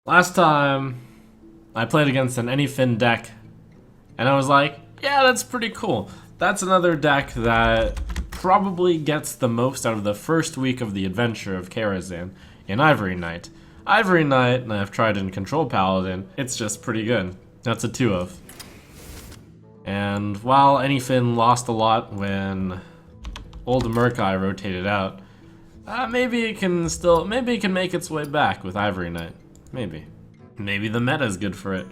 Last time, I played against an Anyfin deck, and I was like, yeah, that's pretty cool. That's another deck that probably gets the most out of the first week of the adventure of Karazhan in Ivory Knight. Ivory Knight, and I've tried in Control Paladin, it's just pretty good. That's a 2 of. And while Anyfin lost a lot when Old Murkai rotated out, maybe it can make its way back with Ivory Knight. Maybe. Maybe the meta is good for it.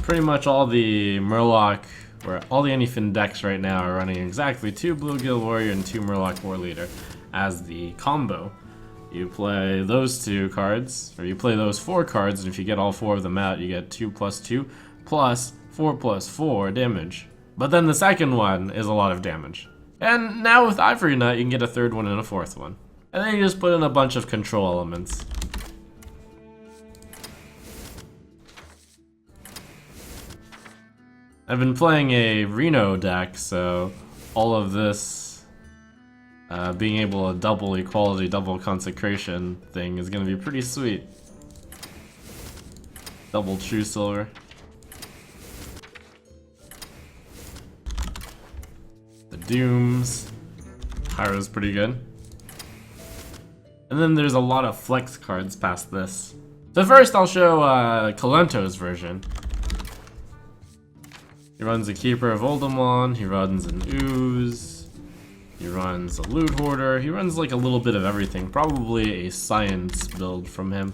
Pretty much all the Murloc, or all the Anyfin decks right now are running exactly 2 Bluegill Warrior and 2 Murloc War Leader as the combo. You play those 2 cards, or you play those 4 cards, and if you get all 4 of them out, you get 2+2 plus 4+4 damage. But then the second one is a lot of damage. And now with Ivory Knight, you can get a 3rd one and a 4th one. And then you just put in a bunch of control elements. I've been playing a Reno deck, so all of this being able to double equality, double consecration thing is going to be pretty sweet. Double true silver. The Dooms. Pyro's pretty good. And then there's a lot of flex cards past this. So first I'll show Kalento's version. He runs a Keeper of Oldemon, he runs an Ooze, he runs a Loot Hoarder, he runs like a little bit of everything, probably a science build from him.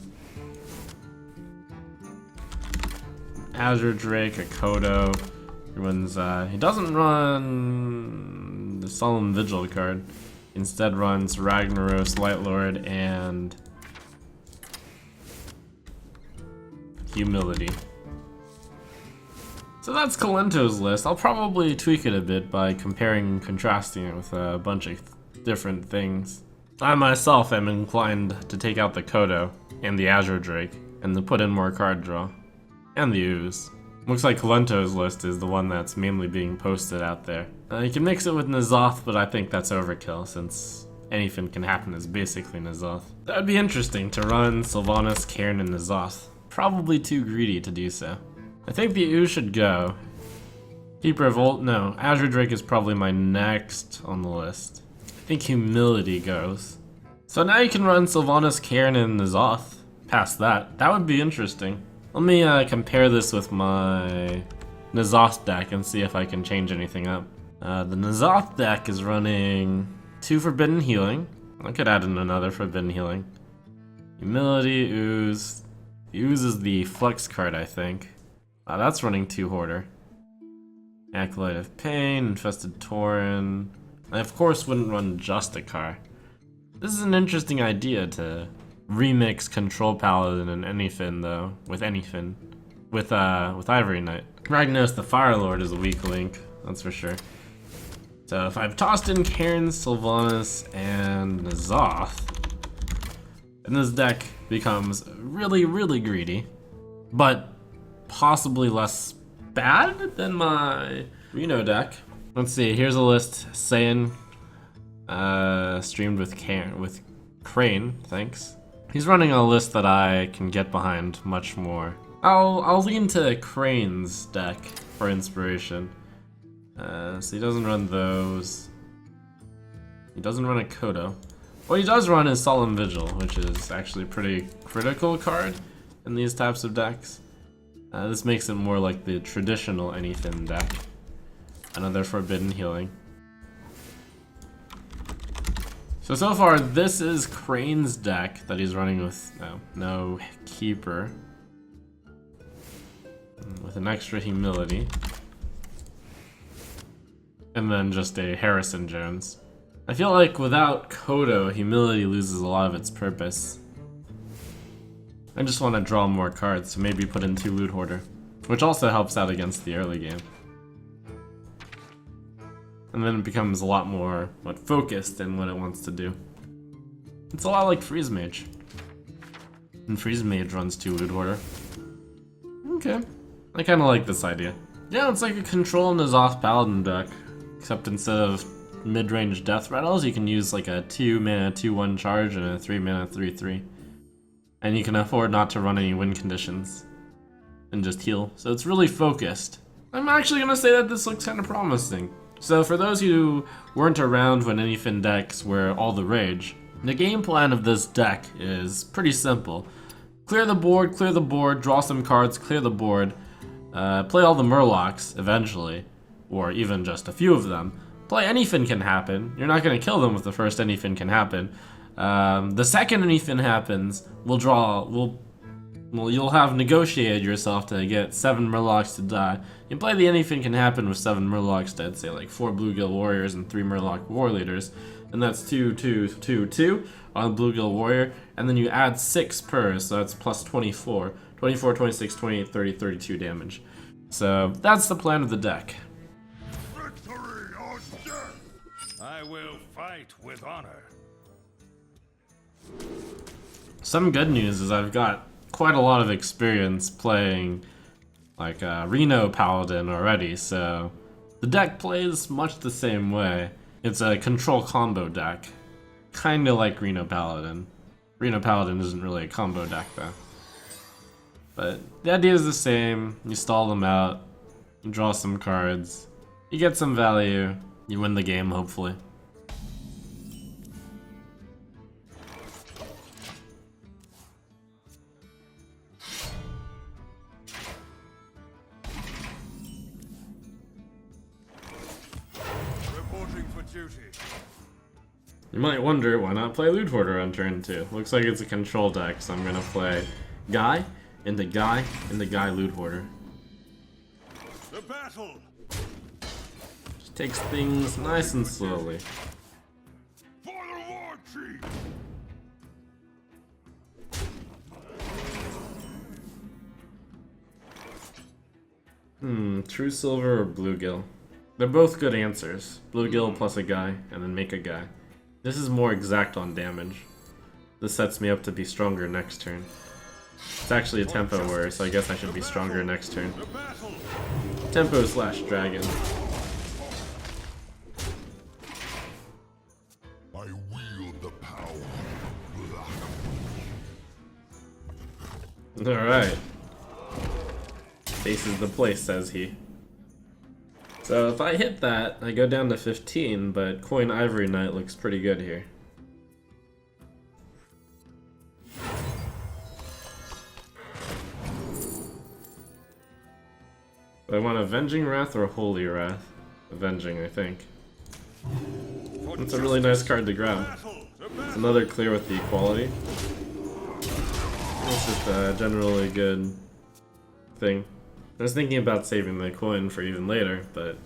Azure Drake, a Kodo, he runs, he doesn't run the Solemn Vigil card, instead runs Ragnaros, Lightlord, and Humility. So that's Kalento's list. I'll probably tweak it a bit by comparing and contrasting it with a bunch of different things. I myself am inclined to take out the Kodo and the Azure Drake and to put in more card draw. And the Ooze. Looks like Kalento's list is the one that's mainly being posted out there. You can mix it with N'Zoth, but I think that's overkill since anything can happen is basically N'Zoth. That would be interesting to run Sylvanas, Cairn, and N'Zoth. Probably too greedy to do so. I think the Ooze should go. Keeper of no, Azure Drake is probably my next on the list. I think Humility goes. So now you can run Sylvanas, Cairn, and N'Zoth. Past that. That would be interesting. Let me compare this with my N'Zoth deck and see if I can change anything up. The N'Zoth deck is running 2 Forbidden Healing. I could add in another Forbidden Healing. Humility, Ooze. The Ooze is the flex card, I think. That's running 2 Hoarder. Acolyte of Pain, Infested Tauren. I of course wouldn't run Justicar. This is an interesting idea to remix Control Paladin and Anyfin though, with Anyfin. With Ivory Knight. Ragnaros the Fire Lord is a weak link, that's for sure. So if I've tossed in Cairn, Sylvanas, and N'Zoth, then this deck becomes really, really greedy. But possibly less bad than my Reno deck. Let's see, here's a list saying streamed with Crane, thanks. He's running a list that I can get behind much more. I'll lean to Crane's deck for inspiration. So he doesn't run those. He doesn't run a Kodo. What he does run is Solemn Vigil, which is actually a pretty critical card in these types of decks. This makes it more like the traditional Anyfin deck. Another Forbidden Healing. So far, this is Crane's deck that he's running with no Keeper. With an extra Humility. And then just a Harrison Jones. I feel like without Kodo, Humility loses a lot of its purpose. I just want to draw more cards, so maybe put in 2 Loot Hoarder, which also helps out against the early game. And then it becomes a lot more focused in what it wants to do. It's a lot like Freeze Mage. And Freeze Mage runs 2 Loot Hoarder. Okay, I kind of like this idea. Yeah, it's like a Control N'Zoth Paladin deck, except instead of mid-range death rattles, you can use like a 2 mana 2/1 charge and a 3 mana 3/3. and you can afford not to run any win conditions and just heal. So it's really focused. I'm actually gonna say that this looks kind of promising. So for those who weren't around when Anyfin decks were all the rage, the game plan of this deck is pretty simple. Clear the board, draw some cards, clear the board, play all the Murlocs eventually, or even just a few of them. Play Anyfin Can Happen. You're not gonna kill them with the first Anyfin Can Happen. The second Anyfin happens, you'll have negotiated yourself to get 7 Murlocs to die. You play the Anything Can Happen with 7 Murlocs dead, say like 4 Bluegill Warriors and 3 Murloc War Leaders, and that's 2, 2, 2, 2 on Bluegill Warrior, and then you add 6 per, so that's plus 24. 24, 26, 28, 30, 32 damage. So that's the plan of the deck. Victory or death! I will fight with honor. Some good news is I've got quite a lot of experience playing like Reno Paladin already, so the deck plays much the same way. It's a control combo deck, kinda like Reno Paladin. Reno Paladin isn't really a combo deck though. But the idea is the same. You stall them out, you draw some cards, you get some value, you win the game hopefully. You might wonder, why not play Loot Hoarder on turn 2? Looks like it's a control deck, so I'm gonna play Guy, into Guy, into Guy Loot Hoarder. The battle. Just takes things nice and slowly. For the war chief. True Silver or Bluegill? They're both good answers. Bluegill plus a guy, and then make a guy. This is more exact on damage. This sets me up to be stronger next turn. It's actually a tempo warrior, so I guess I should be stronger next turn. Tempo slash dragon. I wield the power. Alright. This is the place, says he. So if I hit that, I go down to 15, but Coin Ivory Knight looks pretty good here. Do I want Avenging Wrath or Holy Wrath? Avenging, I think. That's a really nice card to grab. It's another clear with the equality. It's just a generally good thing. I was thinking about saving the coin for even later, but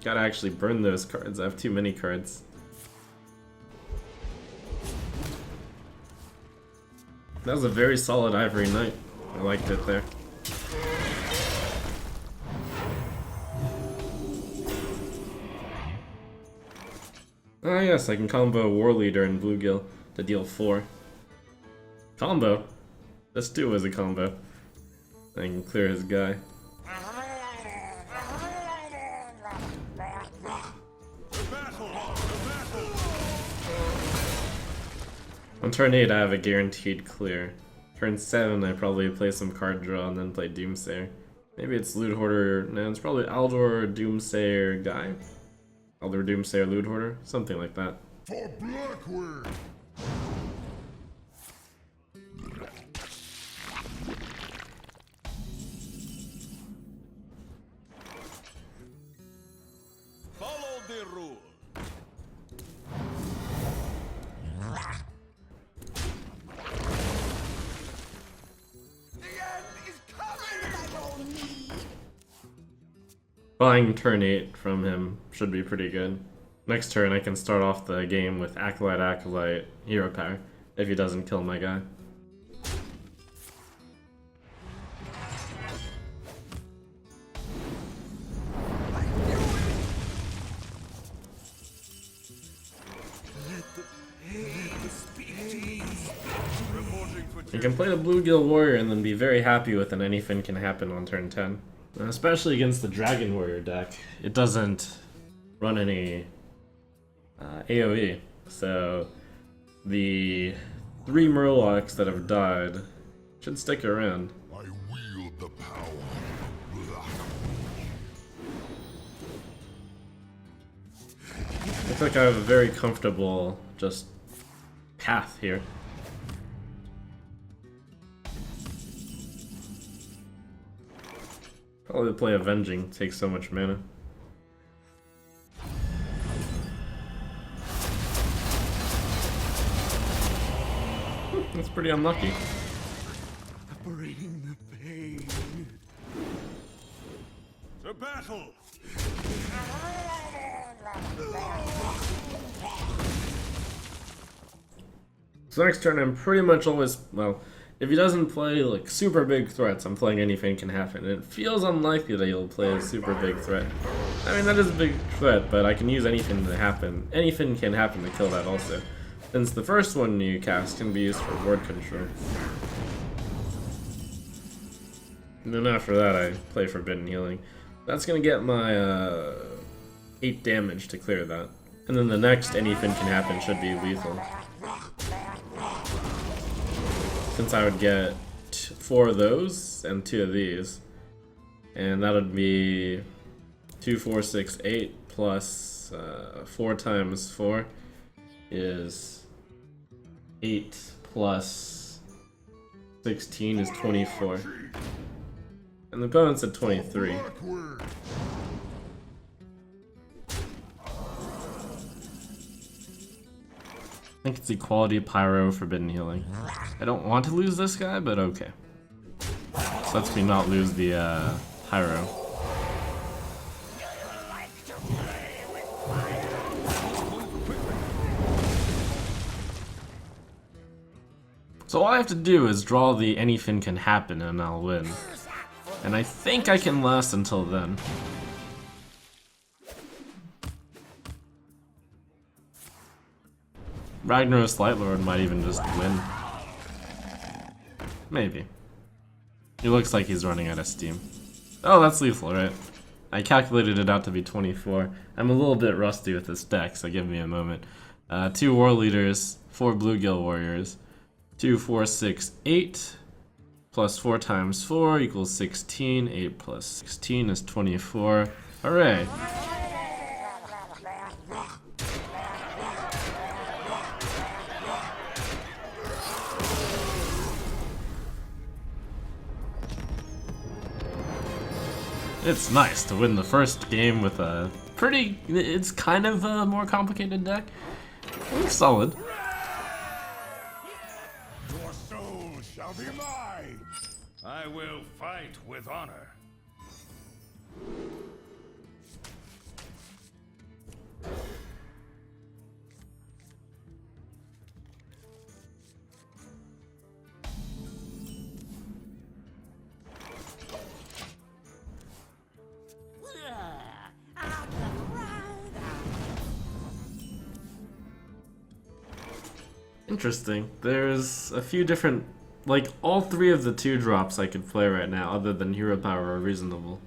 gotta actually burn those cards. I have too many cards. That was a very solid Ivory Knight. I liked it there. Ah yes, I can combo War Leader and Bluegill to deal 4. Combo? This too was a combo. I can clear his guy. On turn 8 I have a guaranteed clear. Turn 7 I probably play some card draw and then play Doomsayer. Maybe it's Loot Hoarder, no it's probably Aldor, Doomsayer, Guy? Aldor, Doomsayer, Loot Hoarder? Something like that. For Blackwood. Follow the rule. Buying turn 8 from him should be pretty good. Next turn I can start off the game with Acolyte, Hero Power, if he doesn't kill my guy. You can play the Bluegill Warrior and then be very happy with an Anything Can Happen on turn 10. Especially against the Dragon Warrior deck. It doesn't run any AoE, so the 3 Murlocs that have died. Should stick around. I wield the power of luck. Looks like I have a very comfortable just path here. Probably play Avenging, takes so much mana. That's pretty unlucky. Separating the pain. To battle! So next turn I'm pretty much always, well, if he doesn't play like super big threats, I'm playing Anything Can Happen. And it feels unlikely that he'll play a super big threat. I mean, that is a big threat, but I can use Anything to happen. Anything Can Happen to kill that also. Since the first one you cast can be used for ward control. And then after that I play Forbidden Healing. That's gonna get my 8 damage to clear that. And then the next Anything Can Happen should be lethal. Since I would get 4 of those and 2 of these. And that would be 2, 4, 6, 8 plus 4 times 4 is 8 plus 16 is 24. And the opponent's at 23. I think it's Equality, Pyro, Forbidden Healing. I don't want to lose this guy, but okay. So lets me not lose the Pyro. So all I have to do is draw the Anything Can Happen and I'll win. And I think I can last until then. Ragnaros Lightlord might even just win. Maybe. He looks like he's running out of steam. Oh, that's lethal, right? I calculated it out to be 24. I'm a little bit rusty with this deck, so give me a moment. 2 War Leaders, 4 Bluegill Warriors, 2, 4, 6, 8, plus 4 times 4 equals 16, 8 plus 16 is 24. Hooray! It's nice to win the first game with a pretty, it's kind of a more complicated deck. It's solid. Your soul shall be mine. I will fight with honor. Interesting. There's a few different, like all 3 of the 2 drops I could play right now other than Hero Power are reasonable.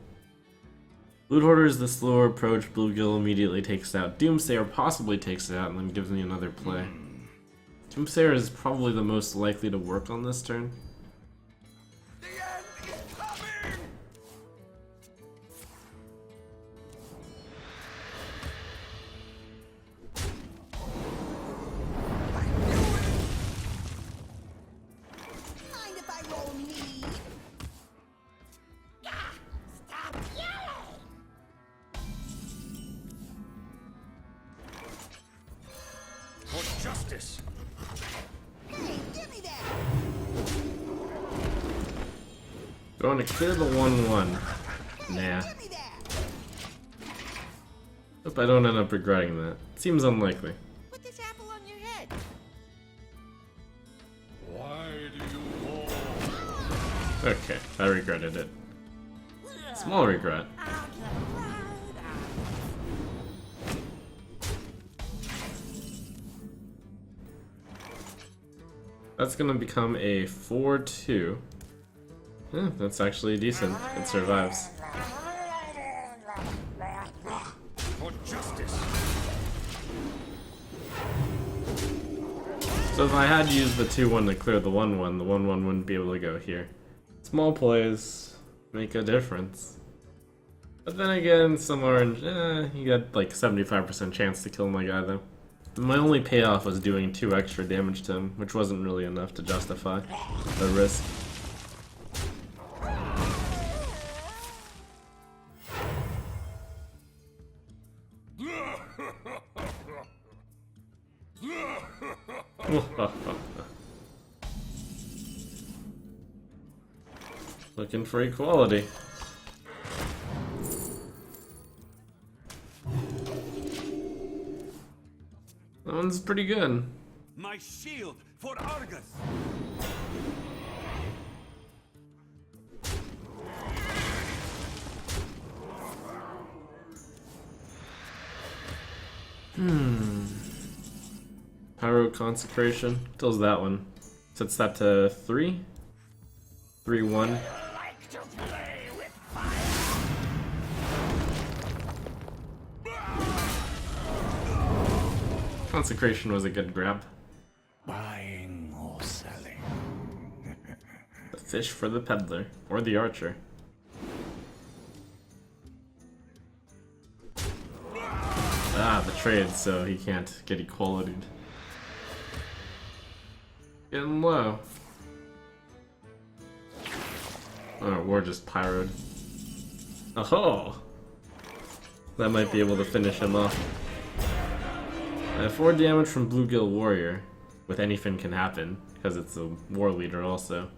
Loot Hoarder is the slower approach. Bluegill immediately takes it out. Doomsayer possibly takes it out and then gives me another play. Doomsayer is probably the most likely to work on this turn. The end is coming. Mind if I roll me? Stop yelling! For justice. Hey, give me that! Going to clear the 1/1. Nah. Give me that! Hope I don't end up regretting that. Seems unlikely. Put this apple on your head. Why do you war? Okay, I regretted it. Small regret. That's gonna become a 4/2. Yeah, that's actually decent. It survives. For justice. So if I had used the 2-1 to clear the 1-1, the 1-1 wouldn't be able to go here. Small plays make a difference. But then again, some orange, you got like 75% chance to kill my guy though. My only payoff was doing 2 extra damage to him, which wasn't really enough to justify the risk. Looking for equality. That one's pretty good. My shield for Argus. Pyro Consecration kills that one. Sets that to 3. 3-1. Like to play with fire? Consecration was a good grab. Buying or selling. The fish for the peddler, or the archer. Ah, the trade, so he can't get equality. Getting low. Oh, we're just pyroed. Oh! That might be able to finish him off. I have 4 damage from Bluegill Warrior, with anything can happen, because it's a war leader also.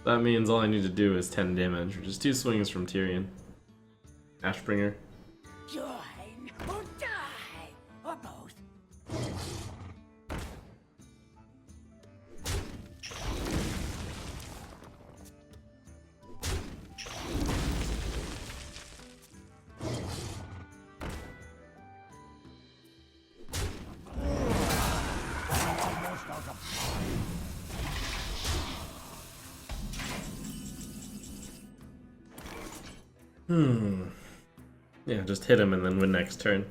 That means all I need to do is 10 damage, which is 2 swings from Tyrion. Ashbringer. Join or die, or both. Yeah, just hit him and then win next turn.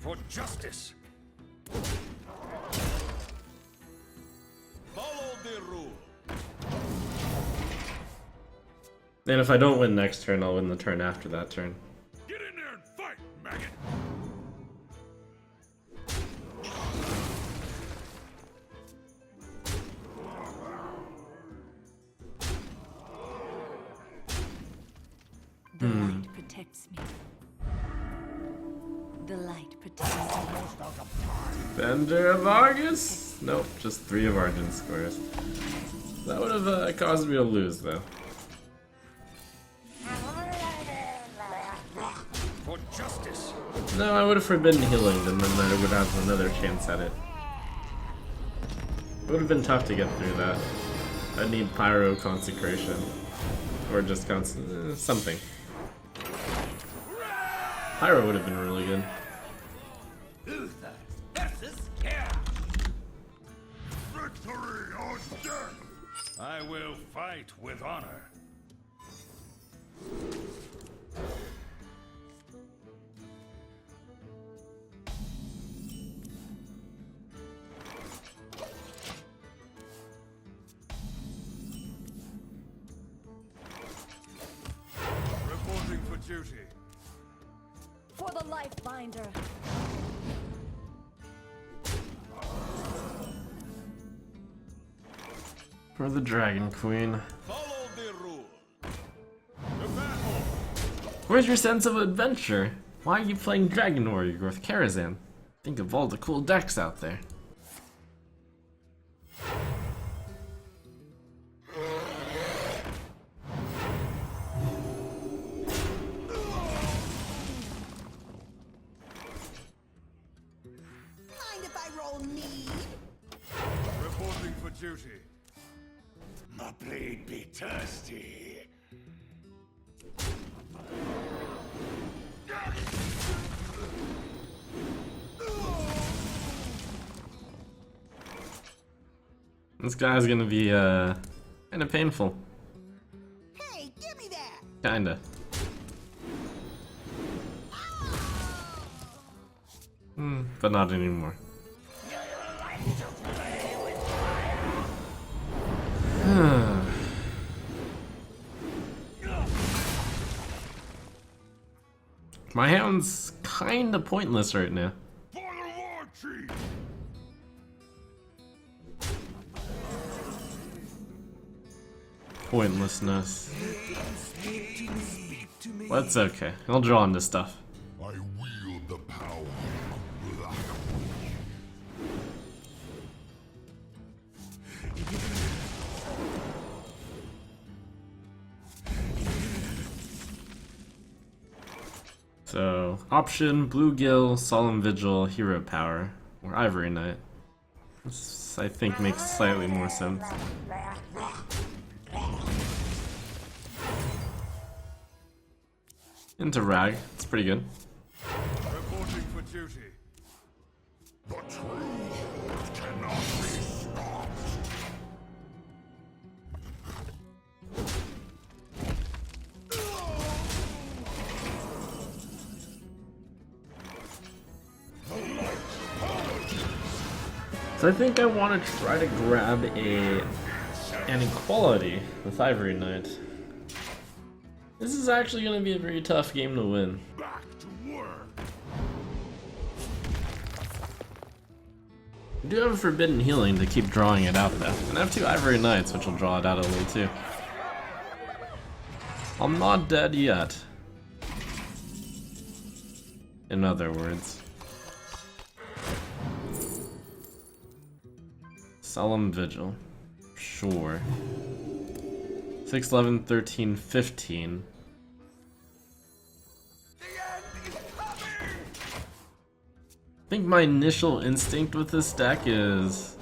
For justice. Follow the rule. And if I don't win next turn, I'll win the turn after that turn. Get in there and fight, maggot. The light protects me. The light protects me. Bender of Argus? Nope, just 3 of Argent squares. That would have caused me to lose, though. For justice. No, I would have forbidden healing, and then I would have another chance at it. It would have been tough to get through that. I'd need Pyro Consecration. Or just something. Pyro would have been really good. Luther versus Care. Victory or death! I will fight with honor. Reporting for duty. For the life binder. For the Dragon Queen. Follow the rule. The battle. Where's your sense of adventure? Why are you playing Dragon Warrior with Karazhan? Think of all the cool decks out there. Mind if I roll need? Reporting for duty. My blade be thirsty. This guy's gonna be kinda painful. Hey, give me that! Kinda. But not anymore. My hand's kinda pointless right now. For the war chief! Pointlessness. Well, that's okay. I'll draw into stuff. I wield the power of black. So, option, Bluegill, Solemn Vigil, Hero Power, or Ivory Knight. This, I think, makes slightly more sense. Into Rag, it's pretty good. Reporting for duty. The truth cannot be stopped. So I think I want to try to grab an equality with Ivory Knight. This is actually going to be a very tough game to win. Back to work. I do have a Forbidden Healing to keep drawing it out though. And I have 2 Ivory Knights which will draw it out a little too. I'm not dead yet. In other words. Solemn Vigil. Sure. 6, 11, 13, 15. I think my initial instinct with this deck is...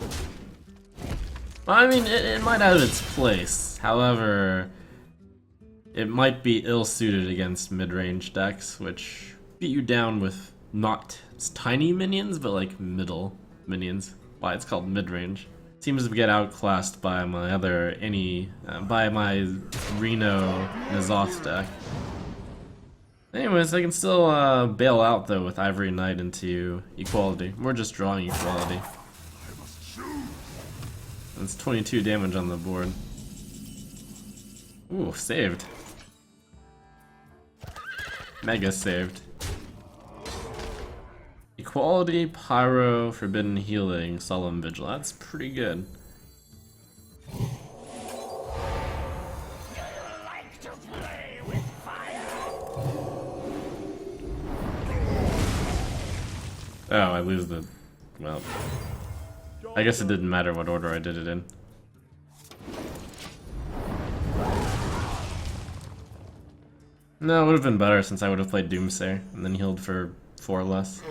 I mean, it might have its place. However, it might be ill-suited against mid-range decks, which beat you down with not tiny minions, but like middle minions. Why it's called mid-range. Seems to get outclassed by my other by my Reno N'Zoth deck. Anyways, I can still bail out though with Ivory Knight into equality. We're just drawing equality. That's 22 damage on the board. Ooh, saved. Mega saved. Equality, Pyro, Forbidden Healing, Solemn Vigil. That's pretty good. Like to play with fire? Oh, I lose the... well... I guess it didn't matter what order I did it in. No, it would have been better since I would have played Doomsayer and then healed for 4 less.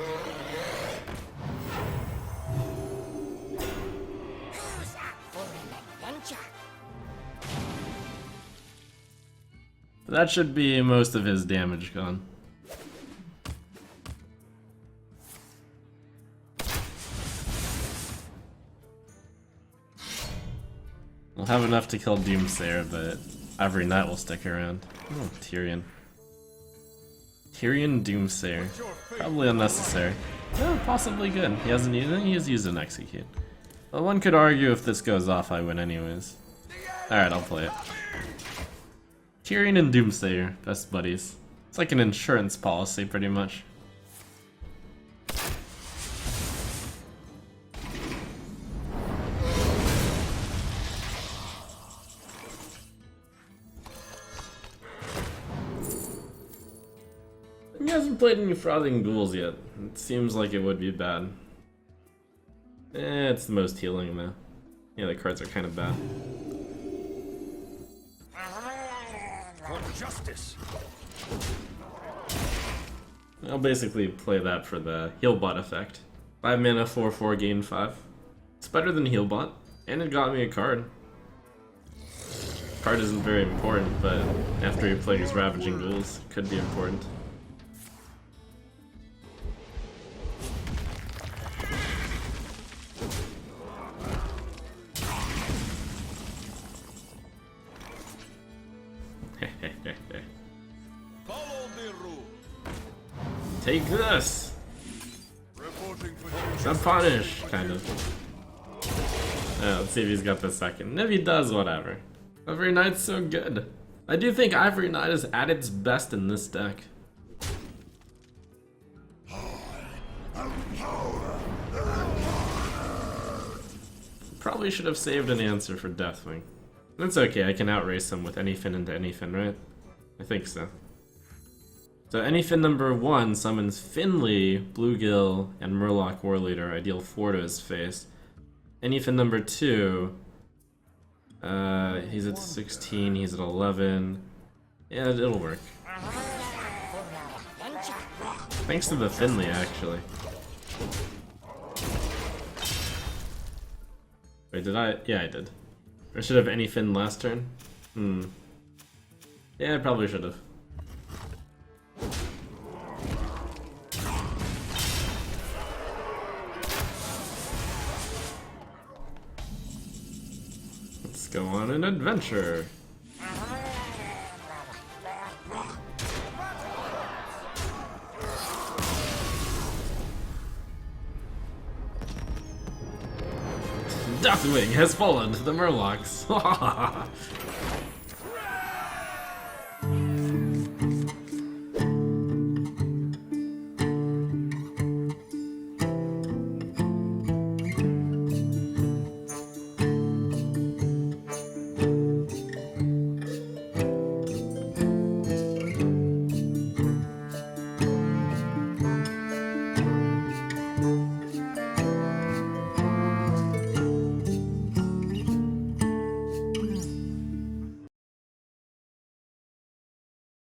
That should be most of his damage gone. We'll have enough to kill Doomsayer, but Ivory Knight will stick around. Oh, Tyrion. Tyrion Doomsayer. Probably unnecessary. Oh, possibly good. He hasn't used it. He has used an Execute. Well, one could argue if this goes off, I win anyways. Alright, I'll play it. Tyrion and Doomsayer, best buddies. It's like an insurance policy, pretty much. He hasn't played any Frothing Ghouls yet. It seems like it would be bad. It's the most healing though. Yeah, the cards are kind of bad. For justice. I'll basically play that for the heal bot effect. 5 mana, 4/4, gain 5. It's better than heal bot, and it got me a card. Card isn't very important, but after he plays Ravaging Ghouls, it could be important. Follow the rule. Take this! A punish, kind of. Let's see if he's got the second. And if he does, whatever. Ivory Knight's so good. I do think Ivory Knight is at its best in this deck. Probably should have saved an answer for Deathwing. That's okay, I can outrace him with anyfin into anyfin, right? I think so. So anyfin number 1 summons Finley, Bluegill, and Murloc Warleader. I deal 4 to his face. Anyfin number 2, he's at 16, he's at 11. Yeah, it'll work. Thanks to the Finley, actually. Wait, did I? Yeah, I did. I should have anyfin last turn? Yeah, I probably should have. Let's go on an adventure. Deathwing has fallen to the Murlocs.